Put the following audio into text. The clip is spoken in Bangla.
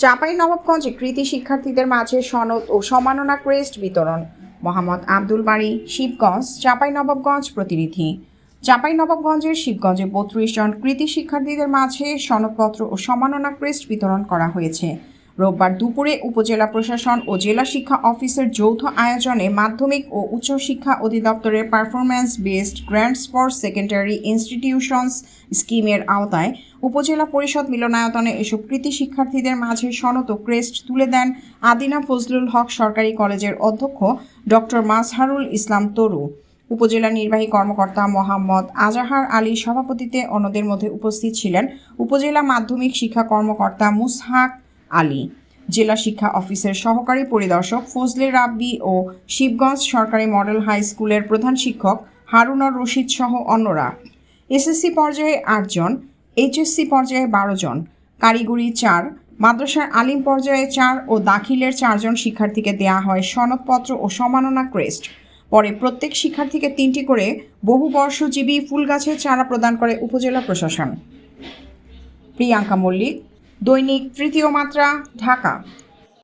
চাঁপাইনবাবগঞ্জে কৃতি শিক্ষার্থীদের মাঝে সনদ ও সম্মাননা ক্রেস্ট বিতরণ। মোহাম্মদ আব্দুল বারী, শিবগঞ্জ। চাঁপাইনবাবগঞ্জ প্রতিনিধি। চাঁপাইনবাবগঞ্জের শিবগঞ্জে ৩২ জন কৃতি শিক্ষার্থীদের মাঝে সনদপত্র ও সম্মাননা ক্রেস্ট বিতরণ করা হয়েছে। রোববার দুপুরে উপজেলা প্রশাসন ও জেলা শিক্ষা অফিসের যৌথ আয়োজনে মাধ্যমিক ও উচ্চশিক্ষা অধিদপ্তরের performance based grants for secondary institutions স্কিমের আওতায় উপজেলা পরিষদ মিলনায়তনে এসব কৃতি শিক্ষার্থীদের মাঝে সনদ ও ক্রেস্ট তুলে দেন আদিনা ফজলুল হক সরকারি কলেজের অধ্যক্ষ ডক্টর মাজহারুল ইসলাম তরু। উপজেলা নির্বাহী কর্মকর্তা মোহাম্মদ আজাহার আলীর সভাপতিত্বে অন্যদের মধ্যে উপস্থিত ছিলেন উপজেলা মাধ্যমিক শিক্ষা কর্মকর্তা মুসহাক আলী, জেলা শিক্ষা অফিসের সহকারী পরিদর্শক ফজলে রাব্বি ও শিবগঞ্জ সরকারি মডেল হাই স্কুলের প্রধান শিক্ষক হারুনর রশিদ সহ অন্যরা। এসএসসি পর্যায়ে ৮ জন, এইচএসসি পর্যায়ে ১২ জন, কারিগরি ৪, মাদ্রাসার আলিম পর্যায়ে ৪ ও দাখিলের ৪ জন শিক্ষার্থীকে দেয়া হয় সনদপত্র ও সম্মাননা ক্রেস্ট। পরে প্রত্যেক শিক্ষার্থীকে ৩টি করে বহুবর্ষজীবী ফুলগাছের চারা প্রদান করে উপজেলা প্রশাসন। প্রিয়াঙ্কা মল্লিক, দৈনিক তৃতীয় মাত্রা, ঢাকা।